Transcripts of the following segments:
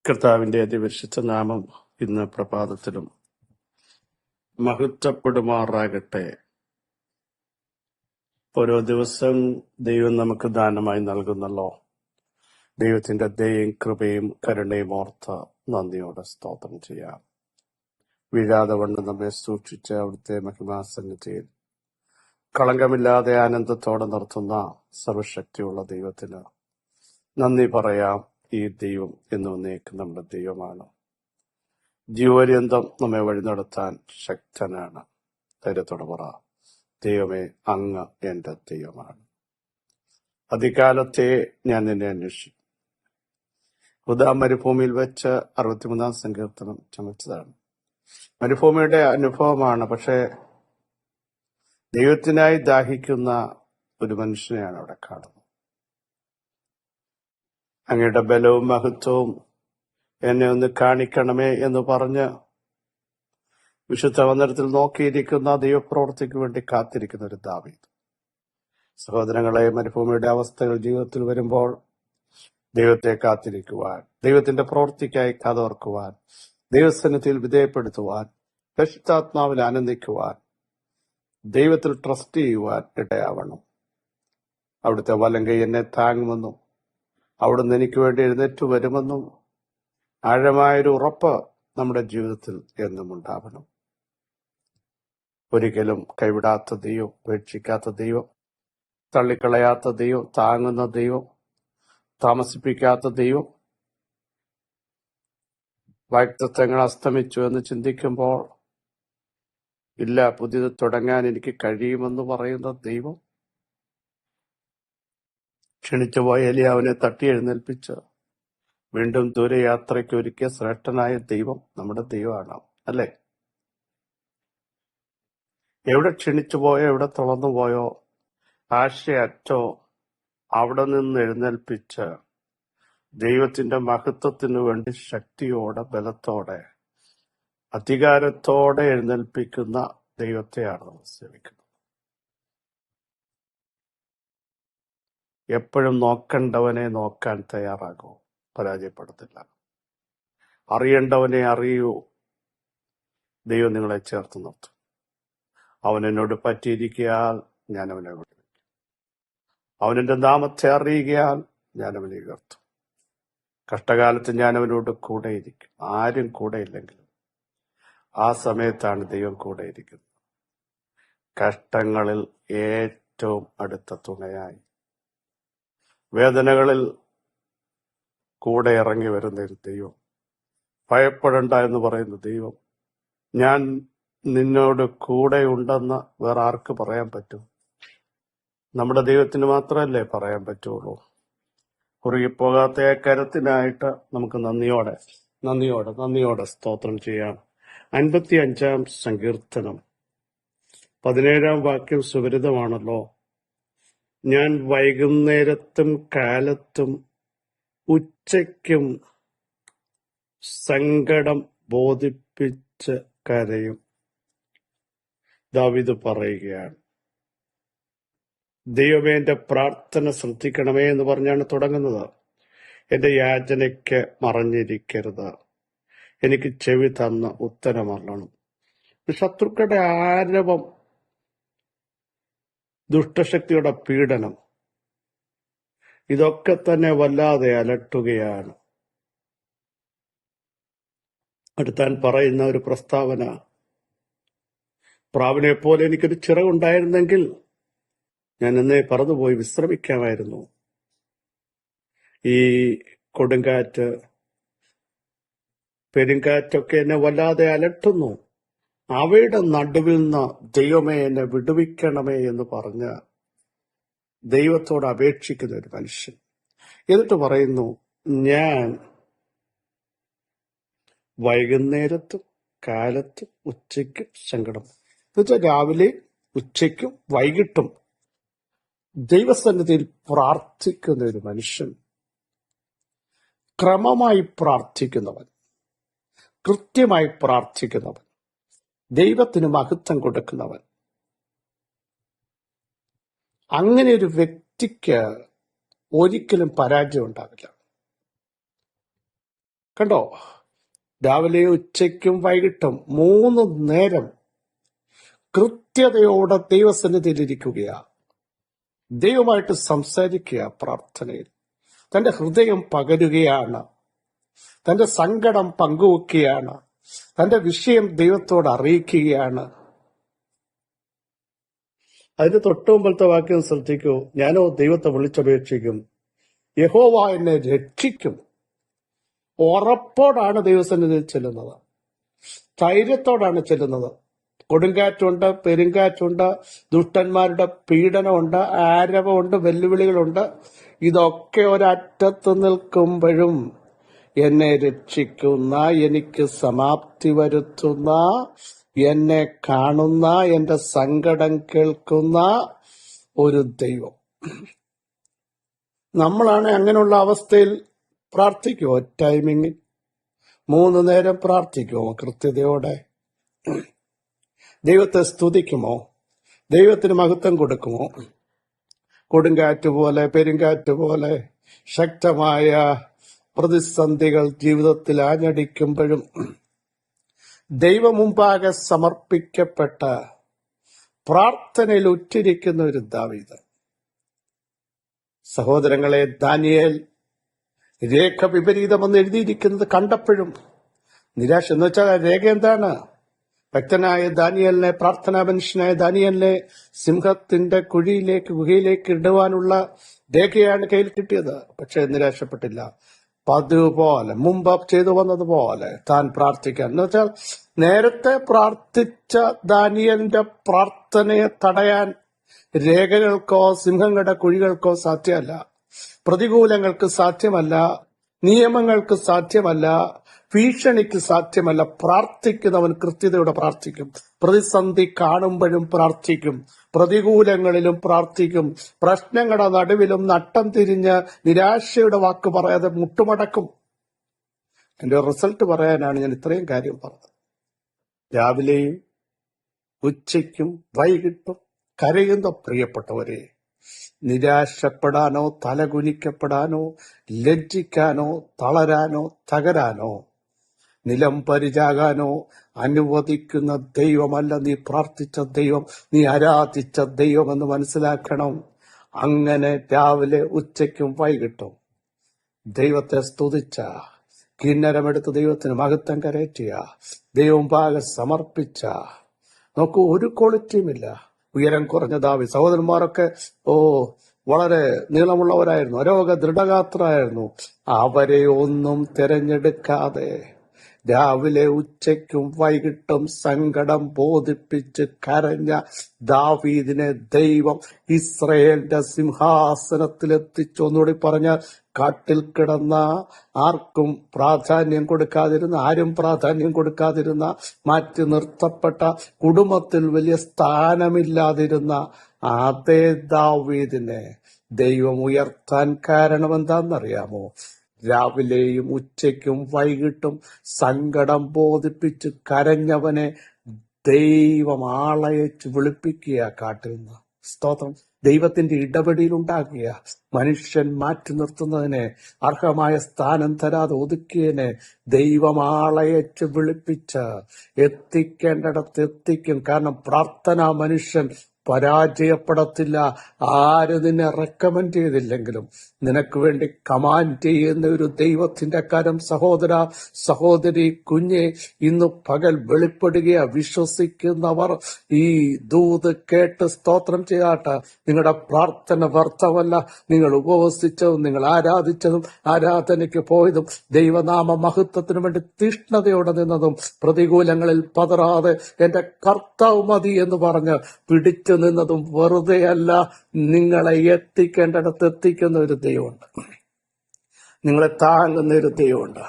കർത്താവിന്റെ അതിപരിശുദ്ധ നാമം ഇന്ന് പ്രഭാതത്തിലും മഹത്വപ്പെടുമാറാകട്ടെ. ഓരോ ദിവസം ദൈവം നമുക്ക് ദാനമായി നൽകുന്നല്ലോ. ദൈവത്തിന്റെ ദയയും കൃപയും കരുണയും ഓർത്ത് നന്ദിയോടെ സ്തോത്രം ചെയ്യാം. വീഴാതെ വണ്ണം നമ്മെ സൂക്ഷിച്ച് അവിടുത്തെ മഹിമാസന്നിധിയിൽ കളങ്കമില്ലാതെ ആനന്ദത്തോടെ നിർത്തുന്ന സർവശക്തിയുള്ള ദൈവത്തിന് നന്ദി പറയാം. ഈ ദൈവം എന്നേക്കും നമ്മുടെ ദൈവമാണ്. ജീവപര്യന്തം നമ്മെ വഴി നടത്താൻ ശക്തനാണ്. ധൈര്യത്തോടെ പറ, ദൈവമേ, അങ്ങ് എന്റെ ദൈവമാണ്. അധികാലത്തെ ഞാൻ നിന്നെ അന്വേഷിക്കും. മരുഭൂമിയിൽ വെച്ച് 63 സങ്കീർത്തനം ചമച്ചതാണ്. മരുഭൂമിയുടെ അനുഭവമാണ്. പക്ഷെ ദൈവത്തിനായി ദാഹിക്കുന്ന ഒരു മനുഷ്യനെയാണ് അവിടെ കാണുന്നത്. അങ്ങയുടെ ബലവും മഹത്വവും എന്നെ ഒന്ന് കാണിക്കണമേ എന്ന് പറഞ്ഞ് വിശുദ്ധ വന്ദനത്തിൽ നോക്കിയിരിക്കുന്ന ദൈവപ്രവൃത്തിക്ക് വേണ്ടി കാത്തിരിക്കുന്ന ഒരു ദാവീദ്. സഹോദരങ്ങളെ, മരുഭൂമിയുടെ അവസ്ഥകൾ ജീവിതത്തിൽ വരുമ്പോൾ ദൈവത്തെ കാത്തിരിക്കുവാൻ, ദൈവത്തിന്റെ പ്രവൃത്തിക്കായി കാതോർക്കുവാൻ, ദൈവസന്നിധിയിൽ വിധേയപ്പെടുത്തുവാൻ, പരിശുദ്ധാത്മാവിൽ ആനന്ദിക്കുവാൻ, ദൈവത്തിൽ ട്രസ്റ്റ് ചെയ്യുവാൻ ഇടയാവണം. അവിടുത്തെ വലങ്കൈ എന്നെ താങ്ങുമെന്നും അവിടുന്ന് എനിക്ക് വേണ്ടി എഴുന്നേറ്റ് വരുമെന്നും ആഴമായൊരു ഉറപ്പ് നമ്മുടെ ജീവിതത്തിൽ എന്നും ഉണ്ടാവണം. ഒരിക്കലും കൈവിടാത്ത ദൈവം, ഉപേക്ഷിക്കാത്ത ദൈവം, തള്ളിക്കളയാത്ത ദൈവം, താങ്ങുന്ന ദൈവം, താമസിപ്പിക്കാത്ത ദൈവം. വാഗ്ദത്തങ്ങൾ അസ്തമിച്ചു എന്ന് ചിന്തിക്കുമ്പോൾ ഇല്ല, പുതിയത് തുടങ്ങാൻ എനിക്ക് കഴിയുമെന്ന് പറയുന്ന ദൈവം. ക്ഷണിച്ചുപോയ എലിയാവിനെ തട്ടി എഴുന്നേൽപ്പിച്ച് വീണ്ടും ദൂരയാത്രയ്ക്ക് ഒരുക്കിയ ശ്രേഷ്ഠനായ ദൈവം നമ്മുടെ ദൈവമാണ്, അല്ലേ? എവിടെ ക്ഷണിച്ചുപോയോ, എവിടെ തുറന്നുപോയോ, ആശയറ്റോ അവിടെ നിന്ന് എഴുന്നേൽപ്പിച്ച് ദൈവത്തിന്റെ മഹത്വത്തിനു വേണ്ടി ശക്തിയോടെ, ബലത്തോടെ, അധികാരത്തോടെ എഴുന്നേൽപ്പിക്കുന്ന ദൈവത്തെയാണ് നമ്മൾ സേവിക്കുന്നത്. എപ്പോഴും നോക്കണ്ടവനെ നോക്കാൻ തയ്യാറാകൂ, പരാജയപ്പെടത്തില്ല. അറിയേണ്ടവനെ അറിയൂ, ദൈവം നിങ്ങളെ ചേർത്ത് നിർത്തും. അവൻ എന്നോട് പറ്റിയിരിക്കയാൽ ഞാൻ അവനെ വിളിക്കും. അവൻ എന്റെ നാമത്തെ അറിയുകയാൽ ഞാൻ അവനെ ഉയർത്തും. കഷ്ടകാലത്ത് ഞാൻ അവനോട് കൂടെയിരിക്കും. ആരും കൂടെ ഇല്ലെങ്കിലും ആ സമയത്താണ് ദൈവം കൂടെ ഇരിക്കുന്നത്. കഷ്ടങ്ങളിൽ ഏറ്റവും അടുത്ത തുണയായി, വേദനകളിൽ കൂടെ ഇറങ്ങി വരുന്ന ഒരു ദൈവം, ഭയപ്പെടണ്ട എന്ന് പറയുന്ന ദൈവം. ഞാൻ നിന്നോട് കൂടെ ഉണ്ടെന്ന് വേറെ ആർക്ക് പറയാൻ പറ്റും? നമ്മുടെ ദൈവത്തിന് മാത്രമല്ലേ പറയാൻ പറ്റുള്ളൂ. കുറുകിപ്പോകാത്ത കരത്തിനായിട്ട് നമുക്ക് നന്ദിയോടെ സ്തോത്രം ചെയ്യാം. 55-ാം സങ്കീർത്തനം 17-ാം വാക്യം സുപരിതമാണല്ലോ. ഞാൻ വൈകുന്നേരത്തും കാലത്തും ഉച്ചയ്ക്കും സങ്കടം ബോധിപ്പിച്ച് കരയും. ദാവീദ് പറയുകയാണ്, ദൈവമേ, എന്റെ പ്രാർത്ഥന ശ്രദ്ധിക്കണമേ എന്ന് പറഞ്ഞാണ് തുടങ്ങുന്നത്. എന്റെ യാചനയ്ക്ക് മറഞ്ഞിരിക്കരുത്, എനിക്ക് ചെവി തന്ന ഉത്തരമല്ലണം. ശത്രുക്കളുടെ ആരവം, ദുഷ്ടശക്തിയുടെ പീഡനം, ഇതൊക്കെ തന്നെ വല്ലാതെ അലട്ടുകയാണ്. അടുത്താൻ പറയുന്ന ഒരു പ്രസ്താവന, പ്രാവിനെ പോലെ എനിക്കൊരു ചിറകുണ്ടായിരുന്നെങ്കിൽ ഞാൻ എന്നേ പറന്നുപോയി വിശ്രമിക്കാമായിരുന്നു. ഈ കൊടുങ്കാറ്റ്, പെരുങ്കാറ്റൊക്കെ എന്നെ വല്ലാതെ അലട്ടുന്നു. അവയുടെ നടുവിൽ നിന്ന് ദൈവമേ എന്നെ വിടുവിക്കണമേ എന്ന് പറഞ്ഞ് ദൈവത്തോട് അപേക്ഷിക്കുന്ന ഒരു മനുഷ്യൻ. എന്നിട്ട് പറയുന്നു, ഞാൻ വൈകുന്നേരത്തും കാലത്തും ഉച്ചയ്ക്കും സങ്കടം. എന്നുവെച്ചാൽ രാവിലെ, ഉച്ചയ്ക്കും വൈകിട്ടും ദൈവസന്നിധിയിൽ പ്രാർത്ഥിക്കുന്ന ഒരു മനുഷ്യൻ, ക്രമമായി പ്രാർത്ഥിക്കുന്നവൻ, കൃത്യമായി പ്രാർത്ഥിക്കുന്നവൻ, ദൈവത്തിന് മഹത്വം കൊടുക്കുന്നവൻ. അങ്ങനെ ഒരു വ്യക്തിക്ക് ഒരിക്കലും പരാജയം ഉണ്ടാവില്ല. കണ്ടോ? രാവിലെ ഉച്ചയ്ക്കും വൈകിട്ടും 3 നേരം കൃത്യതയോടെ ദൈവസന്നിധിയിലിരിക്കുകയാ. ദൈവമായിട്ട് സംസാരിക്കുക പ്രാർത്ഥനയിൽ. തന്റെ ഹൃദയം പകരുകയാണ്, തന്റെ സങ്കടം പങ്കുവെക്കുകയാണ്, തന്റെ വിഷയം ദൈവത്തോട് അറിയിക്കുകയാണ്. അതിന് തൊട്ടുമുമ്പത്തെ വാക്യം ശ്രദ്ധിക്കൂ. ഞാനോ ദൈവത്തെ വിളിച്ചപേക്ഷിക്കും, യഹോവ എന്നെ രക്ഷിക്കും. ഉറപ്പോടാണ് ദൈവസന്നിധിയിൽ ചെല്ലുന്നത്, ധൈര്യത്തോടാണ് ചെല്ലുന്നത്. കൊടുങ്കാറ്റുണ്ട്, പെരുങ്കാറ്റുണ്ട്, ദുഷ്ടന്മാരുടെ പീഡനമുണ്ട്, ആരവമുണ്ട്, വെല്ലുവിളികളുണ്ട്. ഇതൊക്കെ ഒരറ്റത്ത് നിൽക്കുമ്പോഴും എന്നെ രക്ഷിക്കുന്ന, എനിക്ക് സമാപ്തി വരുത്തുന്ന, എന്നെ കാണുന്ന, എന്റെ സങ്കടം കേൾക്കുന്ന ഒരു ദൈവം. നമ്മളാണ് അങ്ങനെയുള്ള അവസ്ഥയിൽ പ്രാർത്ഥിക്കുമോ? ടൈമിങ്ങിൽ 3 നേരം പ്രാർത്ഥിക്കുമോ? കൃത്യതയോടെ ദൈവത്തെ സ്തുതിക്കുമോ? ദൈവത്തിന് മഹത്വം കൊടുക്കുമോ? കൊടുങ്കാറ്റ് പോലെ, പെരുങ്കാറ്റ് പോലെ ശക്തമായ പ്രതിസന്ധികൾ ജീവിതത്തിൽ ആഞ്ഞടിക്കുമ്പോഴും ദൈവമുമ്പാകെ സമർപ്പിക്കപ്പെട്ട പ്രാർത്ഥനയിൽ ഉറ്റിരിക്കുന്ന ഒരു ദാവീദ്. സഹോദരങ്ങളെ, ദാനിയേൽ രേഖ വിപരീതമെന്ന് എഴുതിയിരിക്കുന്നത് കണ്ടപ്പോഴും നിരാശ. എന്ന് വെച്ചാൽ രേഖ എന്താണ്? ഭക്തനായ ദാനിയേലിനെ, പ്രാർത്ഥനാ മനുഷ്യനായ ദാനിയേലിനെ സിംഹത്തിന്റെ ഗുഹയിലേക്ക് ഇടുവാനുള്ള രേഖയാണ് കയ്യിൽ കിട്ടിയത്. പക്ഷെ നിരാശപ്പെട്ടില്ല. പതിവ് പോലെ, മുമ്പ് ചെയ്തു വന്നതുപോലെ താൻ പ്രാർത്ഥിക്കാൻ. എന്ന് വെച്ചാൽ നേരത്തെ പ്രാർത്ഥിച്ച ദാനിയേലിന്റെ പ്രാർത്ഥനയെ തടയാൻ രേഖകൾക്കോ സിംഹങ്ങളുടെ കുഴികൾക്കോ സാധ്യമല്ല, പ്രതികൂലങ്ങൾക്ക് സാധ്യമല്ല, നിയമങ്ങൾക്ക് സാധ്യമല്ല, ഭീഷണിക്ക് സാധ്യമല്ല. പ്രാർത്ഥിക്കുന്നവൻ കൃത്യതയോടെ പ്രാർത്ഥിക്കും. പ്രതിസന്ധി കാണുമ്പോഴും പ്രാർത്ഥിക്കും, പ്രതികൂലങ്ങളിലും പ്രാർത്ഥിക്കും, പ്രശ്നങ്ങളുടെ നടുവിലും നട്ടം തിരിഞ്ഞ് നിരാശയുടെ വാക്ക് പറയാതെ മുട്ടുമടക്കും. എന്റെ റിസൾട്ട് പറയാനാണ് ഞാൻ ഇത്രയും കാര്യം പറഞ്ഞത്. രാവിലെയും ഉച്ചയ്ക്കും വൈകിട്ടും കരയുന്ന പ്രിയപ്പെട്ടവരെ, നിരാശപ്പെടാനോ തലകുനിക്കപ്പെടാനോ ലജ്ജിക്കാനോ തളരാനോ തകരാനോ നിലം പരിചാകാനോ അനുവദിക്കുന്ന ദൈവമല്ല നീ പ്രാർത്ഥിച്ച ദൈവം, നീ ആരാധിച്ച ദൈവം എന്ന് മനസ്സിലാക്കണം. അങ്ങനെ രാവിലെ ഉച്ചയ്ക്കും വൈകിട്ടും ദൈവത്തെ സ്തുതിച്ച, കിന്നരമെടുത്ത് ദൈവത്തിന് മഹത്വം കരയറ്റിയ, ദൈവം പാകെ സമർപ്പിച്ച, നോക്കൂ, ഒരു ക്വാളിറ്റിയുമില്ല. ഉയരം കുറഞ്ഞ ദാവീദ്. സഹോദരന്മാരൊക്കെ വളരെ നീളമുള്ളവരായിരുന്നു, രോഗ ദൃഢഗാത്രരായിരുന്നു. അവരെ ഒന്നും തിരഞ്ഞെടുക്കാതെ രാവിലെ ഉച്ചയ്ക്കും വൈകിട്ടും സങ്കടം ബോധിപ്പിച്ച് കരഞ്ഞ ദാവീദിനെ ദൈവം ഇസ്രയേലിന്റെ സിംഹാസനത്തിലെത്തിച്ചു. ഒന്നുകൂടി പറഞ്ഞാൽ, കാട്ടിൽ കിടന്ന, ആർക്കും പ്രാധാന്യം കൊടുക്കാതിരുന്ന, ആരും പ്രാധാന്യം കൊടുക്കാതിരുന്ന, മാറ്റി നിർത്തപ്പെട്ട, കുടുംബത്തിൽ വലിയ സ്ഥാനമില്ലാതിരുന്ന അതേ ദാവീദിനെ ദൈവം ഉയർത്താൻ കാരണം എന്താണെന്നറിയാമോ? രാവിലെയും ഉച്ചയ്ക്കും വൈകിട്ടും സങ്കടം ബോധിപ്പിച്ച് കരഞ്ഞവനെ ദൈവം ആളയച്ച് വിളിപ്പിക്കുക കാട്ടിൽ നിന്ന്. സ്തോത്രം. ദൈവത്തിന്റെ ഇടപെടിയിൽ ഉണ്ടാക്കിയ മനുഷ്യൻ മാറ്റി നിർത്തുന്നതിനെ, അർഹമായ സ്ഥാനം തരാതെ ഒതുക്കിയതിനെ ദൈവം ആളയച്ച് വിളിപ്പിച്ച് എത്തിക്കേണ്ടിടത്ത് എത്തിക്കും. കാരണം പ്രാർത്ഥനാ മനുഷ്യൻ പരാജയപ്പെടത്തില്ല. ആര് നിന്നെ റെക്കമെൻഡ് ചെയ്തില്ലെങ്കിലും നിനക്ക് വേണ്ടി കമാൻഡ് ചെയ്യുന്ന ഒരു ദൈവത്തിന്റെ കരം, സഹോദര സഹോദരി, കുഞ്ഞെ, ഇന്ന് പകൽ വെളിപ്പെടുകയാ. വിശ്വസിക്കുന്നവർ ഈ ദൂത് കേട്ട് സ്തോത്രം ചെയ്യാട്ടെ. നിങ്ങളുടെ പ്രാർത്ഥന വ്യർത്ഥമല്ല. നിങ്ങൾ ഉപവസിച്ചതും നിങ്ങൾ ആരാധിച്ചതും ആരാധനയ്ക്ക് പോയതും ദൈവനാമ മഹത്വത്തിനു വേണ്ടി തീഷ്ണതയോടെ നിന്നതും പ്രതികൂലങ്ങളിൽ പതറാതെ എന്റെ കർത്താവ് മതി എന്ന് പറഞ്ഞ് പിടിച്ചു നിന്നതും വെറുതെയല്ല. നിങ്ങളെ എത്തിക്കേണ്ടിടത്ത് എത്തിക്കുന്ന ഒരു ദൈവമുണ്ട്. നിങ്ങളെ താങ്ങുന്ന ഒരു ദൈവമുണ്ട്.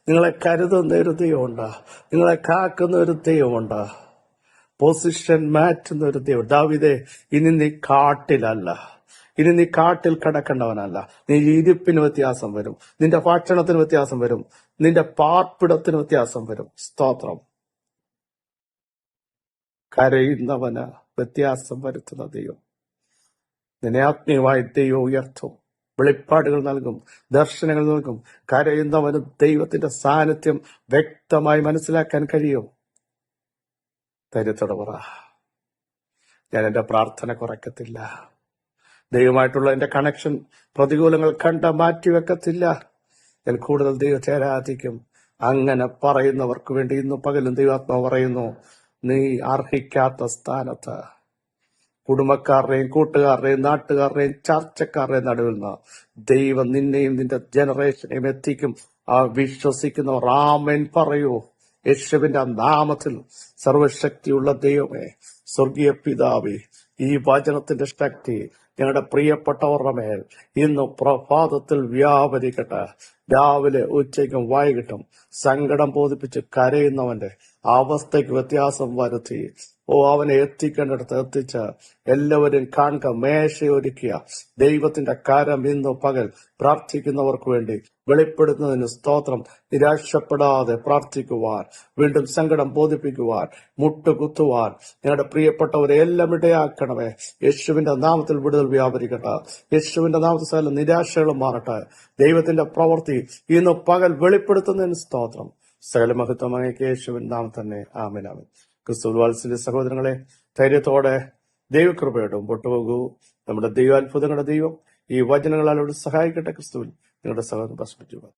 നിങ്ങളെ കരുതുന്ന ഒരു ദൈവമുണ്ട്. നിങ്ങളെ കാക്കുന്ന ഒരു ദൈവമുണ്ട്. പൊസിഷൻ മാറ്റുന്ന ഒരു ദൈവം. ദാവീദേ, ഇനി നീ കാട്ടിലല്ല, ഇനി നീ കാട്ടിൽ കിടക്കേണ്ടവനല്ല. നീ ഇരിപ്പിന് വ്യത്യാസം വരും, നിന്റെ ഭക്ഷണത്തിന് വ്യത്യാസം വരും, നിന്റെ പാർപ്പിടത്തിന് വ്യത്യാസം വരും. സ്തോത്രം. കരയുന്നവന് വ്യത്യാസം വരുത്തുന്ന ദൈവം. നിന്നെ ആത്മീയമായി ദൈവം ഉയർത്തും. വെളിപ്പാടുകൾ നൽകും, ദർശനങ്ങൾ നൽകും. കരയുന്നവന് ദൈവത്തിന്റെ സാന്നിധ്യം വ്യക്തമായി മനസ്സിലാക്കാൻ കഴിയും. ധൈര്യത്തോടെ പറ, ഞാൻ എന്റെ പ്രാർത്ഥന കുറയ്ക്കത്തില്ല. ദൈവമായിട്ടുള്ള എന്റെ കണക്ഷൻ പ്രതികൂലങ്ങൾ കണ്ട മാറ്റിവെക്കത്തില്ല. ഞാൻ കൂടുതൽ ദൈവത്തെ ആരാധിക്കും. അങ്ങനെ പറയുന്നവർക്ക് വേണ്ടി ഇന്ന് പകലും ദൈവാത്മാവ് പറയുന്നു, നീ അർഹിക്കാത്ത സ്ഥാനത്ത് കുടുംബക്കാരുടെയും കൂട്ടുകാരുടെയും നാട്ടുകാരുടെയും ചർച്ചക്കാരുടെയും നടുവിൽ നിന്ന് ദൈവം നിന്നെയും നിന്റെ ജനറേഷനെയും എത്തിക്കും. ആ വിശ്വസിക്കുന്നവർ ആമേൻ പറയൂ. യേശുവിന്റെ നാമത്തിൽ സർവശക്തിയുള്ള ദൈവമേ, സ്വർഗീയ പിതാവേ, ഈ വചനത്തിന്റെ ശക്തി ഞങ്ങളുടെ പ്രിയപ്പെട്ടവരുടെ മേൽ ഇന്ന് പ്രഭാതത്തിൽ വ്യാപരിക്കട്ടെ. രാവിലെ ഉച്ചയ്ക്കും വൈകിട്ടും സങ്കടം ബോധിപ്പിച്ച് കരയുന്നവന്റെ അവസ്ഥയ്ക്ക് വ്യത്യാസം വരുത്തി അവനെ എത്തിക്കേണ്ടിടത്ത് എത്തിച്ച് എല്ലാവരും കാണുക, മേശയൊരുക്കിയ ദൈവത്തിന്റെ കരം ഇന്ന് പകൽ പ്രാർത്ഥിക്കുന്നവർക്ക് വേണ്ടി വെളിപ്പെടുത്തുന്നതിന് സ്തോത്രം. നിരാശപ്പെടാതെ പ്രാർത്ഥിക്കുവാൻ, വീണ്ടും സങ്കടം ബോധിപ്പിക്കുവാൻ, മുട്ടുകുത്തുവാൻ ഞങ്ങളുടെ പ്രിയപ്പെട്ടവരെ എല്ലാം ഇടയാക്കണമേ. യേശുവിന്റെ നാമത്തിൽ വിടുതൽ വ്യാപരിക്കട്ടെ. യേശുവിന്റെ നാമത്തിൽ സകല നിരാശകളും മാറട്ടെ. ദൈവത്തിന്റെ പ്രവൃത്തി ഇന്ന് പകൽ വെളിപ്പെടുത്തുന്നതിന് സ്തോത്രം. സകല മഹത്വമായ യേശുവിൻ നാമം തന്നെ. ആമേൻ ആമേൻ. ക്രിസ്തു വാത്സല്യ സഹോദരങ്ങളെ, ധൈര്യത്തോടെ ദൈവകൃപയോടെ മുമ്പോട്ട് പോകൂ. നമ്മുടെ ദൈവാത്ഭുതങ്ങളുടെ ദൈവം ഈ വചനങ്ങളോട് സഹായിക്കട്ടെ. ക്രിസ്തുവിൽ നിങ്ങളുടെ സഹോദരൻ പ്രശ്നിക്കുക.